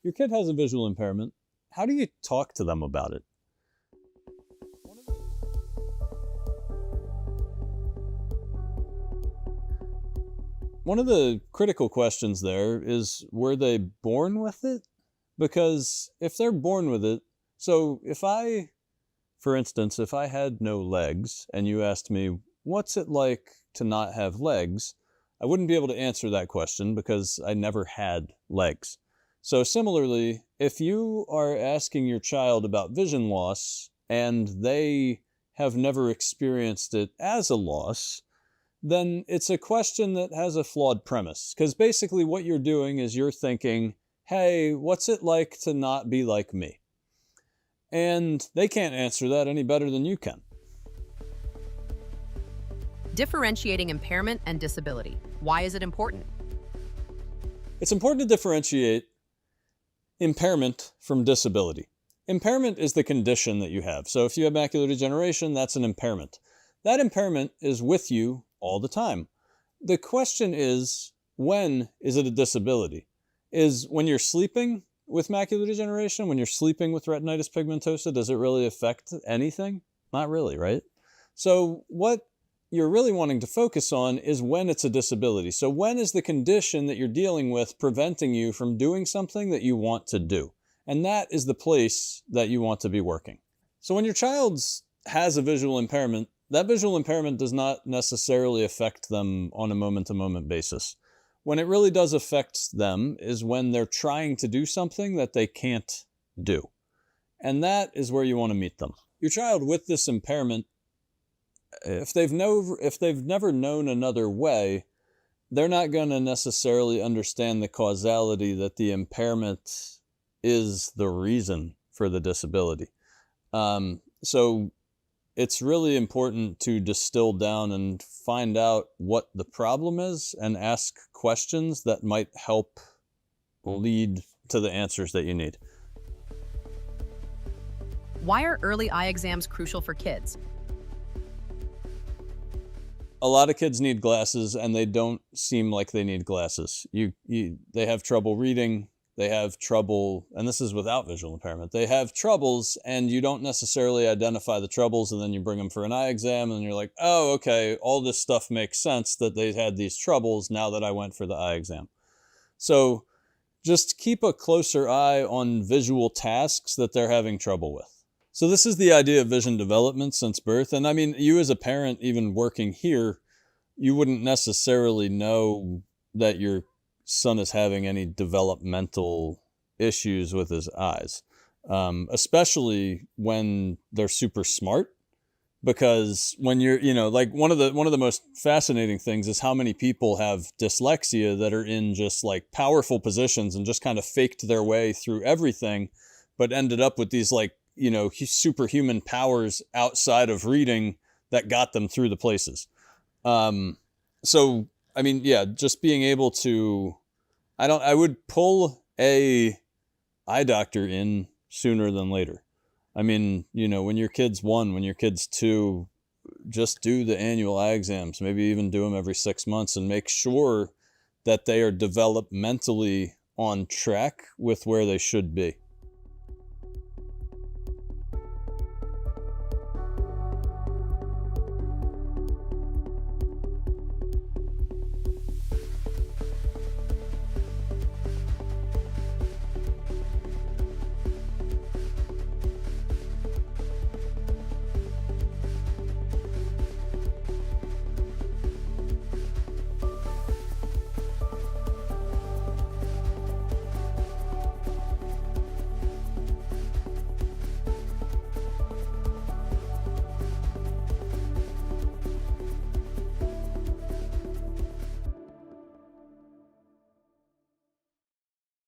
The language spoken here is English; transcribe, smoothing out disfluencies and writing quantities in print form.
your kid has a visual impairment. How do you talk to them about it? One of the critical questions there is, were they born with it? Because if they're born with it, so for instance, if I had no legs and you asked me, what's it like to not have legs? I wouldn't be able to answer that question because I never had legs. So similarly, if you are asking your child about vision loss and they have never experienced it as a loss, then it's a question that has a flawed premise. Because basically what you're doing is you're thinking, hey, what's it like to not be like me? And they can't answer that any better than you can. Differentiating impairment and disability. Why is it important? It's important to differentiate impairment from disability. Impairment is the condition that you have. So if you have macular degeneration, that's an impairment. That impairment is with you all the time. The question is, when is it a disability? Is when you're sleeping with macular degeneration, when you're sleeping with retinitis pigmentosa, does it really affect anything? Not really, right? So what you're really wanting to focus on is when it's a disability. So when is the condition that you're dealing with preventing you from doing something that you want to do? And that is the place that you want to be working. So when your child has a visual impairment, that visual impairment does not necessarily affect them on a moment-to-moment basis. When it really does affect them is when they're trying to do something that they can't do. And that is where you want to meet them. Your child with this impairment, if they've never known another way, they're not going to necessarily understand the causality that the impairment is the reason for the disability. So it's really important to distill down and find out what the problem is and ask questions that might help lead to the answers that you need. Why are early eye exams crucial for kids? A lot of kids need glasses and they don't seem like they need glasses. They have trouble reading. They have trouble, and this is without visual impairment, they have troubles and you don't necessarily identify the troubles, and then you bring them for an eye exam and you're like, oh, okay, all this stuff makes sense that they had these troubles now that I went for the eye exam. So just keep a closer eye on visual tasks that they're having trouble with. So this is the idea of vision development since birth. And I mean, you as a parent, even working here, you wouldn't necessarily know that your son is having any developmental issues with his eyes, especially when they're super smart. Because when you're, like one of the most fascinating things is how many people have dyslexia that are in just like powerful positions and just kind of faked their way through everything, but ended up with these like, superhuman powers outside of reading that got them through the places. So I mean, yeah, just being able to, I would pull a eye doctor in sooner than later. I mean, when your kid's 1, when your kid's 2, just do the annual eye exams, maybe even do them every 6 months and make sure that they are developmentally on track with where they should be.